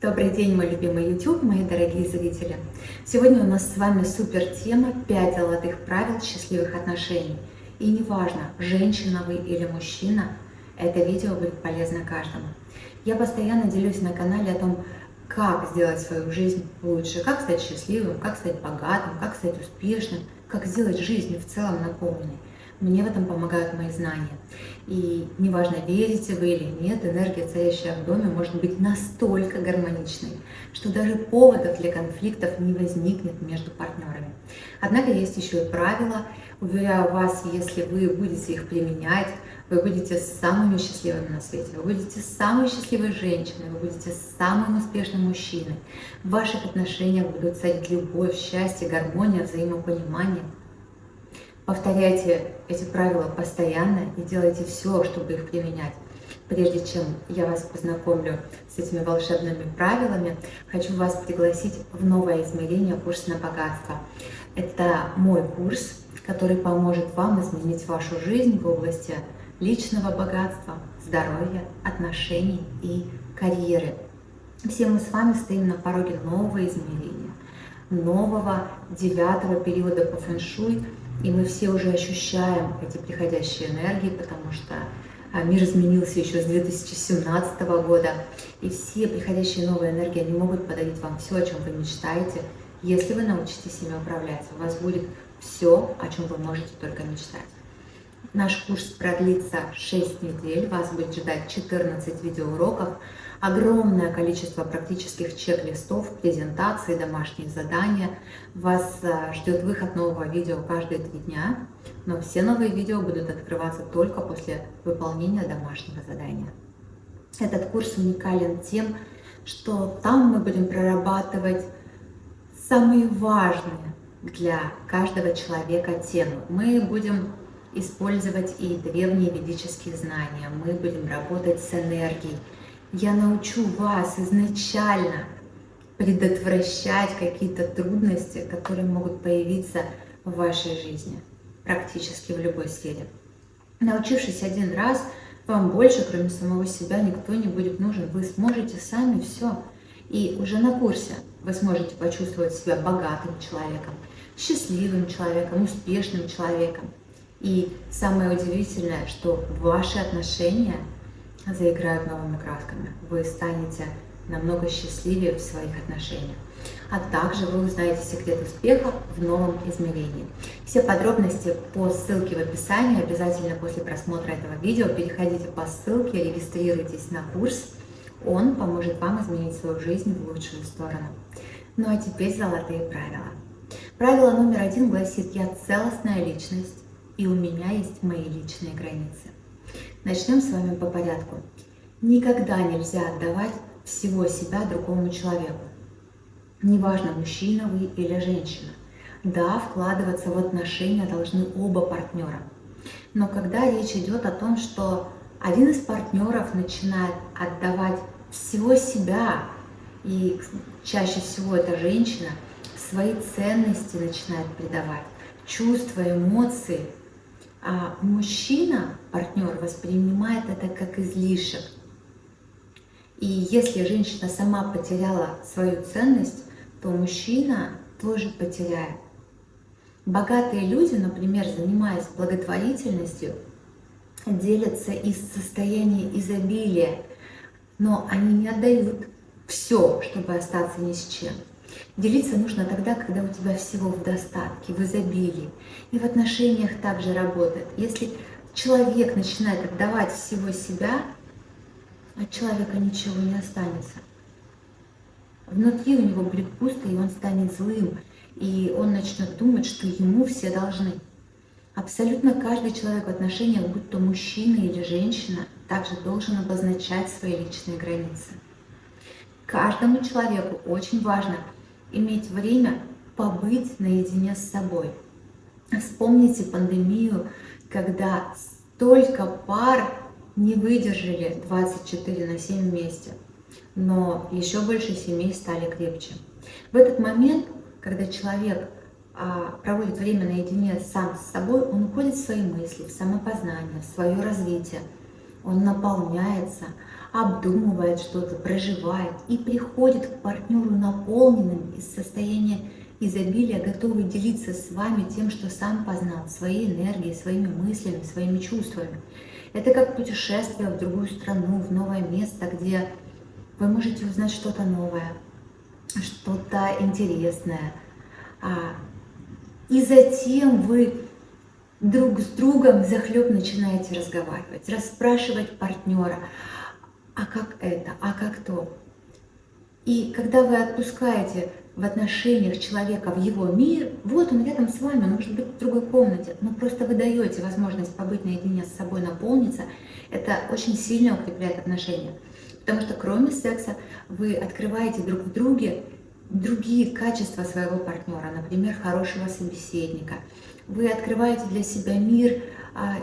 Добрый день, мой любимый YouTube, мои дорогие зрители! Сегодня у нас с вами супер тема 5 золотых правил счастливых отношений. И неважно, женщина вы или мужчина, это видео будет полезно каждому. Я постоянно делюсь на канале о том, как сделать свою жизнь лучше, как стать счастливым, как стать богатым, как стать успешным, как сделать жизнь в целом наполненной. Мне в этом помогают мои знания. И неважно, верите вы или нет, энергия, царящая в доме, может быть настолько гармоничной, что даже поводов для конфликтов не возникнет между партнерами. Однако есть еще и правила. Уверяю вас, если вы будете их применять, вы будете самыми счастливыми на свете, вы будете самой счастливой женщиной, вы будете самым успешным мужчиной. В ваших отношениях будут царить любовь, счастье, гармония, взаимопонимание. Повторяйте эти правила постоянно и делайте все, чтобы их применять. Прежде чем я вас познакомлю с этими волшебными правилами, хочу вас пригласить в новое измерение курса на богатство. Это мой курс, который поможет вам изменить вашу жизнь в области личного богатства, здоровья, отношений и карьеры. Все мы с вами стоим на пороге нового измерения, нового 9-го периода по фэн-шуй. И мы все уже ощущаем эти приходящие энергии, потому что мир изменился еще с 2017 года. И все приходящие новые энергии, они могут подарить вам все, о чем вы мечтаете, если вы научитесь ими управлять. У вас будет все, о чем вы можете только мечтать. Наш курс продлится 6 недель, вас будет ждать 14 видеоуроков, огромное количество практических чек-листов, презентаций, домашние задания. Вас ждет выход нового видео каждые 3 дня, но все новые видео будут открываться только после выполнения домашнего задания. Этот курс уникален тем, что там мы будем прорабатывать самые важные для каждого человека темы. Мы будем использовать и древние ведические знания, мы будем работать с энергией. Я научу вас изначально предотвращать какие-то трудности, которые могут появиться в вашей жизни, практически в любой сфере. Научившись один раз, вам больше, кроме самого себя, никто не будет нужен. Вы сможете сами все. И уже на курсе вы сможете почувствовать себя богатым человеком, счастливым человеком, успешным человеком. И самое удивительное, что ваши отношения заиграют новыми красками. Вы станете намного счастливее в своих отношениях. А также вы узнаете секрет успеха в новом измерении. Все подробности по ссылке в описании. Обязательно после просмотра этого видео переходите по ссылке, регистрируйтесь на курс. Он поможет вам изменить свою жизнь в лучшую сторону. Ну а теперь золотые правила. Правило номер 1 гласит: я целостная личность, и у меня есть мои личные границы. Начнем с вами по порядку. Никогда нельзя отдавать всего себя другому человеку. Неважно, мужчина вы или женщина. Да, вкладываться в отношения должны оба партнера. Но когда речь идет о том, что один из партнеров начинает отдавать всего себя, и чаще всего это женщина, свои ценности начинает предавать, чувства, эмоции, а мужчина, партнер, воспринимает это как излишек. И если женщина сама потеряла свою ценность, то мужчина тоже потеряет. Богатые люди, например, занимаясь благотворительностью, делятся из состояния изобилия, но они не отдают все, чтобы остаться ни с чем. Делиться нужно тогда, когда у тебя всего в достатке, в изобилии. И в отношениях также работает. Если человек начинает отдавать всего себя, от человека ничего не останется. Внутри у него будет пусто, и он станет злым. И он начнет думать, что ему все должны. Абсолютно каждый человек в отношениях, будь то мужчина или женщина, также должен обозначать свои личные границы. Каждому человеку очень важно иметь время побыть наедине с собой. Вспомните пандемию, когда столько пар не выдержали 24/7 вместе, но еще больше семей стали крепче. В этот момент, когда человек проводит время наедине сам с собой, он уходит в свои мысли, в самопознание, в свое развитие, он наполняется, обдумывает что-то, проживает и приходит к партнеру наполненным из состояния изобилия, готовый делиться с вами тем, что сам познал, своей энергией, своими мыслями, своими чувствами. Это как путешествие в другую страну, в новое место, где вы можете узнать что-то новое, что-то интересное. И затем вы друг с другом взахлеб начинаете разговаривать, расспрашивать партнера, а как это, а как то. И когда вы отпускаете в отношениях человека в его мир, вот он рядом с вами, он может быть в другой комнате, но просто вы даете возможность побыть наедине с собой, наполниться, это очень сильно укрепляет отношения. Потому что кроме секса вы открываете друг в друге другие качества своего партнера, например, хорошего собеседника. Вы открываете для себя мир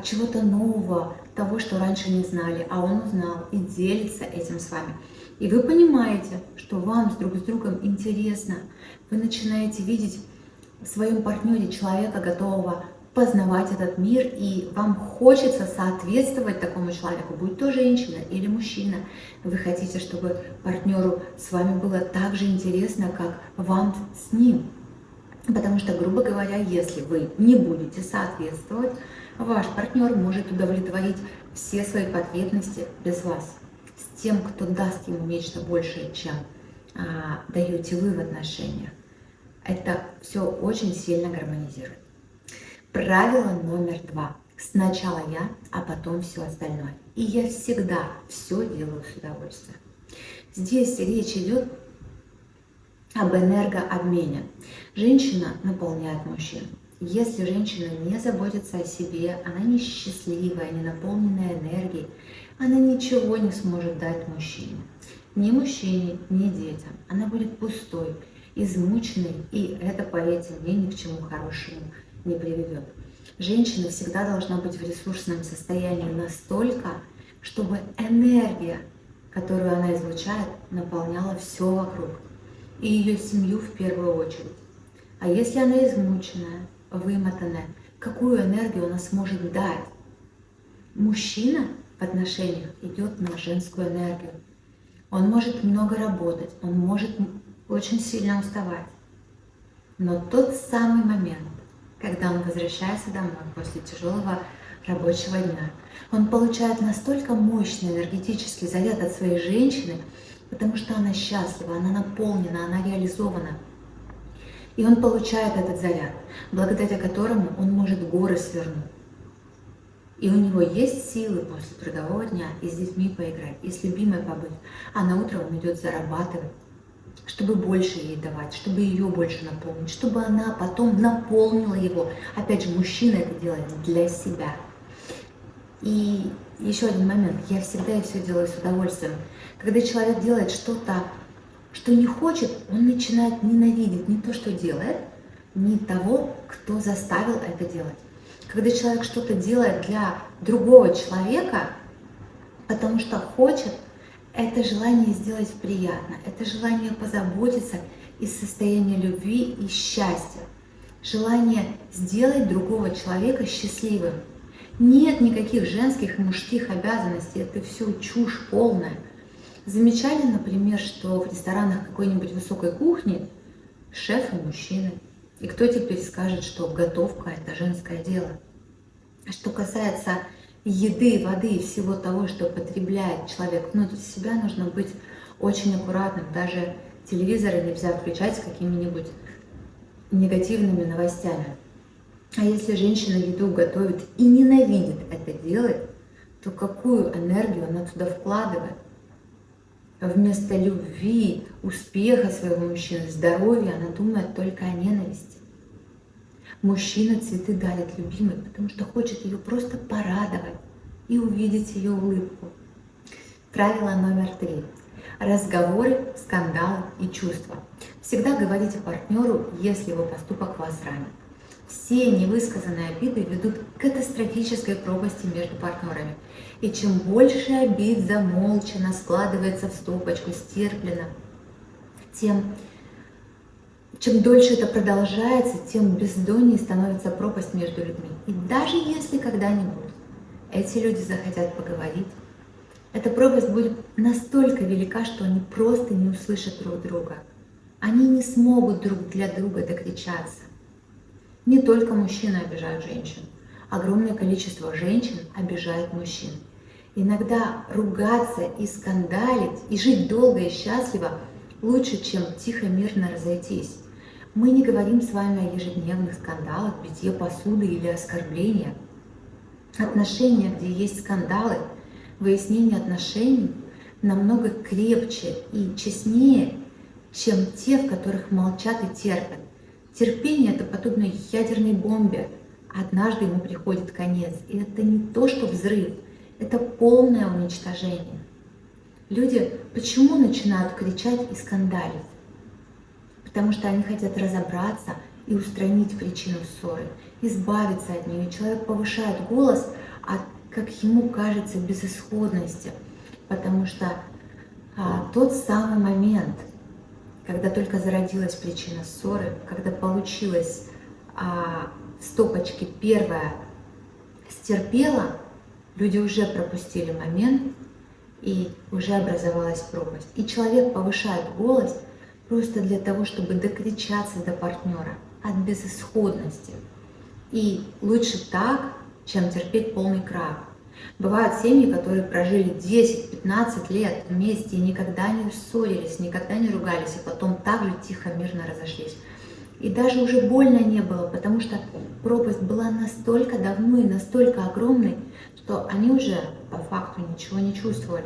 чего-то нового, того, что раньше не знали, а он узнал и делится этим с вами. И вы понимаете, что вам друг с другом интересно. Вы начинаете видеть в своем партнере человека, готового познавать этот мир, и вам хочется соответствовать такому человеку, будь то женщина или мужчина. Вы хотите, чтобы партнеру с вами было так же интересно, как вам с ним. Потому что, грубо говоря, если вы не будете соответствовать, ваш партнер может удовлетворить все свои потребности без вас. С тем, кто даст ему нечто большее, чем даете вы в отношениях. Это все очень сильно гармонизирует. Правило номер 2. Сначала я, а потом все остальное. И я всегда все делаю с удовольствием. Здесь речь идет об энергообмене. Женщина наполняет мужчину. Если женщина не заботится о себе, она не счастливая, не наполненная энергией, она ничего не сможет дать мужчине. Ни мужчине, ни детям. Она будет пустой, измученной, и это, поверьте мне, ни к чему хорошему не приведет. Женщина всегда должна быть в ресурсном состоянии настолько, чтобы энергия, которую она излучает, наполняла все вокруг. И ее семью в первую очередь. А если она измученная, вымотанная, какую энергию она сможет дать? Мужчина в отношениях идет на женскую энергию. Он может много работать, он может очень сильно уставать. Но тот самый момент, когда он возвращается домой после тяжелого рабочего дня, он получает настолько мощный энергетический заряд от своей женщины, потому что она счастлива, она наполнена, она реализована. И он получает этот заряд, благодаря которому он может горы свернуть. И у него есть силы после трудового дня и с детьми поиграть, и с любимой побыть. А на утро он идет зарабатывать, чтобы больше ей давать, чтобы ее больше наполнить, чтобы она потом наполнила его. Опять же, мужчина это делает для себя. И еще один момент. Я всегда и все делаю с удовольствием. Когда человек делает что-то, что не хочет, он начинает ненавидеть не то, что делает, не того, кто заставил это делать. Когда человек что-то делает для другого человека, потому что хочет, это желание сделать приятно, это желание позаботиться из состояния любви и счастья, желание сделать другого человека счастливым. Нет никаких женских и мужских обязанностей, это все чушь полная. Замечали, например, что в ресторанах какой-нибудь высокой кухни шефы мужчины. И кто теперь скажет, что готовка – это женское дело? А что касается еды, воды и всего того, что потребляет человек, внутри себя нужно быть очень аккуратным. Даже телевизоры нельзя включать с какими-нибудь негативными новостями. А если женщина еду готовит и ненавидит это делать, то какую энергию она туда вкладывает? Вместо любви, успеха своего мужчины, здоровья, она думает только о ненависти. Мужчина цветы дарит любимой, потому что хочет ее просто порадовать и увидеть ее улыбку. Правило номер 3. Разговоры, скандалы и чувства. Всегда говорите партнеру, если его поступок вас ранит. Все невысказанные обиды ведут к катастрофической пропасти между партнерами. И чем больше обид замолчано, складывается в стопочку, стерплено, чем дольше это продолжается, тем бездоннее становится пропасть между людьми. И даже если когда-нибудь эти люди захотят поговорить, Эта пропасть будет настолько велика, что они просто не услышат друг друга. Они не смогут друг для друга докричаться. Не только мужчины обижают женщин. Огромное количество женщин обижает мужчин. Иногда ругаться и скандалить, и жить долго и счастливо лучше, чем тихо, мирно разойтись. Мы не говорим с вами о ежедневных скандалах, битье посуды или оскорблениях. Отношения, где есть скандалы, выяснение отношений намного крепче и честнее, чем те, в которых молчат и терпят. Терпение – это подобно ядерной бомбе. Однажды ему приходит конец. И это не то, что взрыв, это полное уничтожение. Люди почему начинают кричать и скандалить? Потому что они хотят разобраться и устранить причину ссоры, избавиться от нее. Человек повышает голос от, как ему кажется, безысходности, потому что тот самый момент, когда только зародилась причина ссоры, когда получилось в стопочке первое стерпела, люди уже пропустили момент, и уже образовалась пропасть. И человек повышает голос просто для того, чтобы докричаться до партнера от безысходности. И лучше так, чем терпеть полный крах. Бывают семьи, которые прожили 10-15 лет вместе и никогда не ссорились, никогда не ругались, и потом так же тихо, мирно разошлись. И даже уже больно не было, потому что пропасть была настолько давно и настолько огромной, что они уже по факту ничего не чувствовали.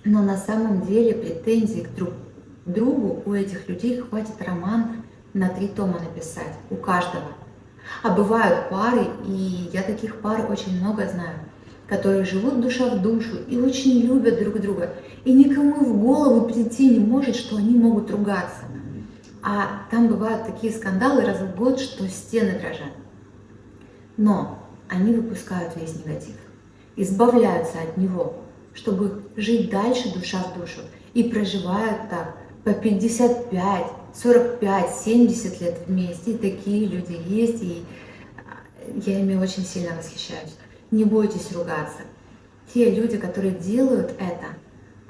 Но на самом деле претензий к друг другу у этих людей хватит роман на 3 тома написать, у каждого. А бывают пары, и я таких пар очень много знаю, которые живут душа в душу и очень любят друг друга. И никому в голову прийти не может, что они могут ругаться. А там бывают такие скандалы раз в год, что стены дрожат. Но они выпускают весь негатив, избавляются от него, чтобы жить дальше душа в душу. И проживают так по 55, 45, 70 лет вместе. И такие люди есть, и я ими очень сильно восхищаюсь. Не бойтесь ругаться. Те люди, которые делают это,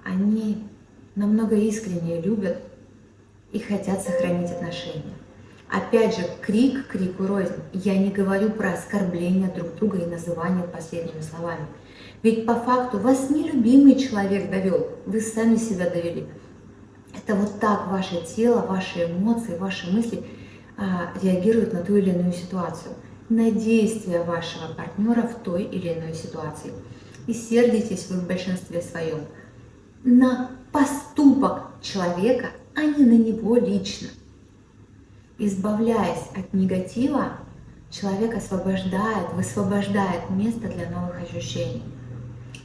они намного искреннее любят и хотят сохранить отношения. Опять же, крик крику рознь. Я не говорю про оскорбления друг друга и называние последними словами. Ведь по факту вас нелюбимый человек довел, вы сами себя довели. Это вот так ваше тело, ваши эмоции, ваши мысли реагируют на ту или иную ситуацию, на действия вашего партнера в той или иной ситуации. И сердитесь вы в большинстве своем на поступок человека, а не на него лично. Избавляясь от негатива, человек высвобождает место для новых ощущений.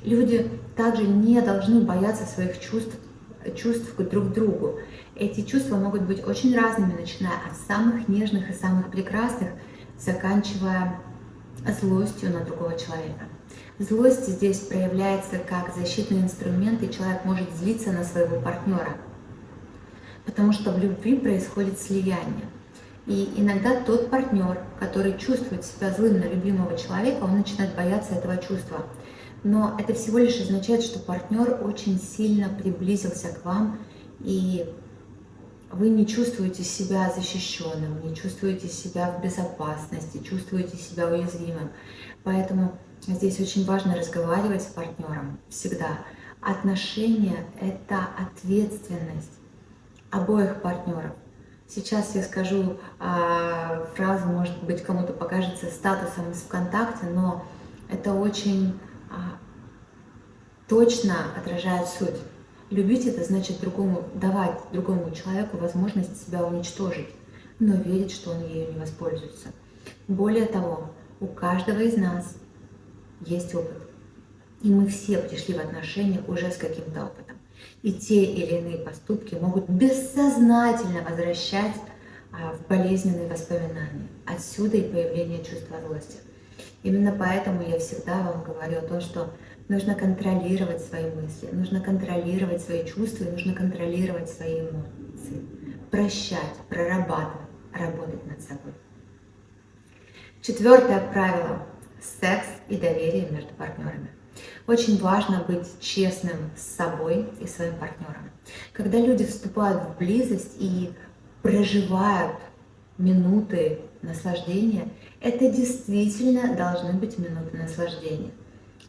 Люди также не должны бояться своих чувств друг к другу. Эти чувства могут быть очень разными, начиная от самых нежных и самых прекрасных, заканчивая злостью на другого человека. Злость здесь проявляется как защитный инструмент, и человек может злиться на своего партнера, потому что в любви происходит слияние. И иногда тот партнер, который чувствует себя злым на любимого человека, он начинает бояться этого чувства. Но это всего лишь означает, что партнер очень сильно приблизился к вам, и вы не чувствуете себя защищенным, не чувствуете себя в безопасности, чувствуете себя уязвимым. Поэтому здесь очень важно разговаривать с партнером всегда. Отношения – это ответственность обоих партнеров. Сейчас я скажу фразу, может быть, кому-то покажется статусом из ВКонтакте, но это очень точно отражает суть. Любить — это значит давать другому человеку возможность себя уничтожить, но верить, что он ею не воспользуется. Более того, у каждого из нас есть опыт, и мы все пришли в отношения уже с каким-то опытом. И те или иные поступки могут бессознательно возвращать в болезненные воспоминания. Отсюда и появление чувства злости. Именно поэтому я всегда вам говорю о том, что нужно контролировать свои мысли, нужно контролировать свои чувства, нужно контролировать свои эмоции, прощать, прорабатывать, работать над собой. 4 правило – секс и доверие между партнерами. Очень важно быть честным с собой и своим партнером. Когда люди вступают в близость и проживают минуты наслаждения, это действительно должны быть минуты наслаждения,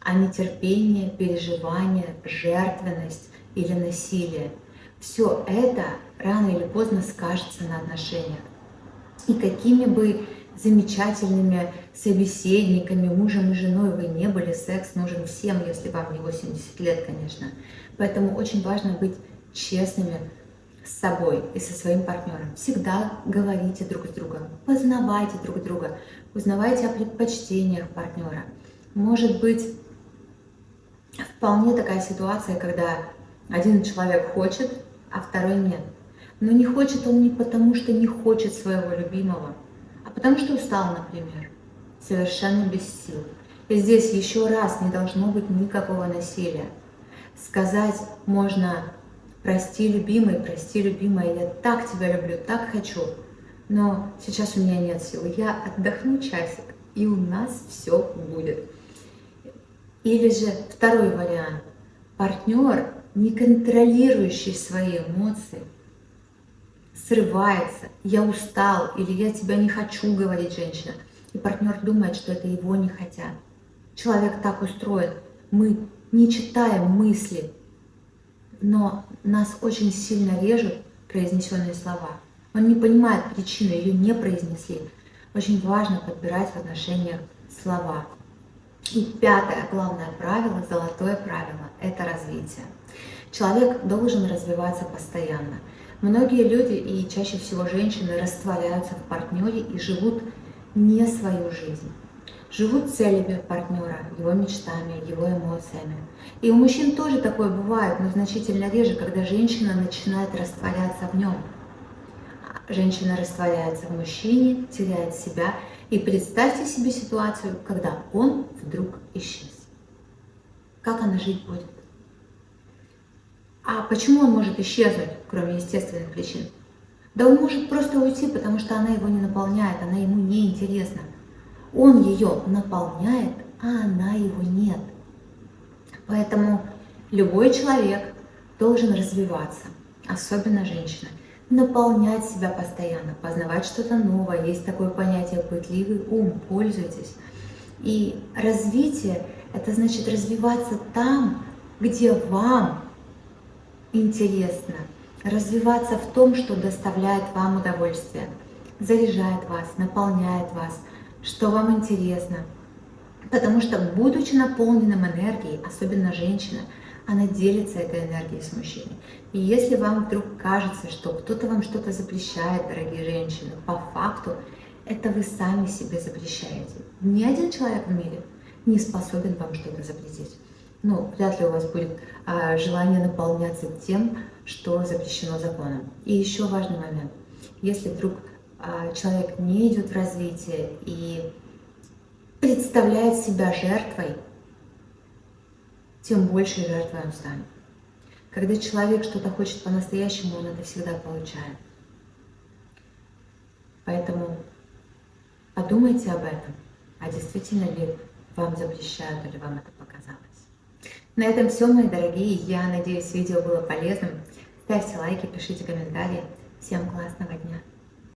а не терпение, переживание, жертвенность или насилие. Все это рано или поздно скажется на отношениях. И какими бы замечательными собеседниками, мужем и женой вы не были, секс нужен всем, если вам не 80 лет, конечно. Поэтому очень важно быть честными с собой и со своим партнером. Всегда говорите друг с другом, познавайте друг друга, узнавайте о предпочтениях партнера. Может быть, вполне такая ситуация, когда один человек хочет, а второй нет. Но не хочет он не потому, что не хочет своего любимого, а потому что устал, например, совершенно без сил. И здесь еще раз не должно быть никакого насилия. Сказать можно: прости, любимая, я так тебя люблю, так хочу, но сейчас у меня нет сил, я отдохну часик, и у нас все будет. Или же второй вариант. Партнер, не контролирующий свои эмоции, срывается: я устал, или я тебя не хочу, говорит женщина. И партнер думает, что это его не хотят. Человек так устроен. Мы не читаем мысли, но нас очень сильно режут произнесенные слова. Он не понимает причину, ее не произнесли. Очень важно подбирать в отношениях слова. И пятое, главное правило, золотое правило – это развитие. Человек должен развиваться постоянно. Многие люди, и чаще всего женщины, растворяются в партнере и живут не свою жизнь. Живут целями партнера, его мечтами, его эмоциями. И у мужчин тоже такое бывает, но значительно реже, когда женщина начинает растворяться в нем. Женщина растворяется в мужчине, теряет себя. И представьте себе ситуацию, когда он вдруг исчез. Как она жить будет? А почему он может исчезнуть, кроме естественных причин? Да он может просто уйти, потому что она его не наполняет, она ему не интересна. Он ее наполняет, а она его нет. Поэтому любой человек должен развиваться, особенно женщина, наполнять себя постоянно, познавать что-то новое. Есть такое понятие пытливый ум, пользуйтесь. И развитие – это значит развиваться там, где вам интересно, развиваться в том, что доставляет вам удовольствие, заряжает вас, наполняет вас, что вам интересно. Потому что, будучи наполненным энергией, особенно женщина, она делится этой энергией с мужчиной. И если вам вдруг кажется, что кто-то вам что-то запрещает, дорогие женщины, по факту это вы сами себе запрещаете. Ни один человек в мире не способен вам что-то запретить. Ну, вряд ли у вас будет желание наполняться тем, что запрещено законом. И еще важный момент. Если вдруг человек не идет в развитие и представляет себя жертвой, тем больше жертвой он станет. Когда человек что-то хочет по-настоящему, он это всегда получает. Поэтому подумайте об этом, а действительно ли вам запрещают или вам это показалось. На этом все, мои дорогие. Я надеюсь, видео было полезным. Ставьте лайки, пишите комментарии. Всем классного дня!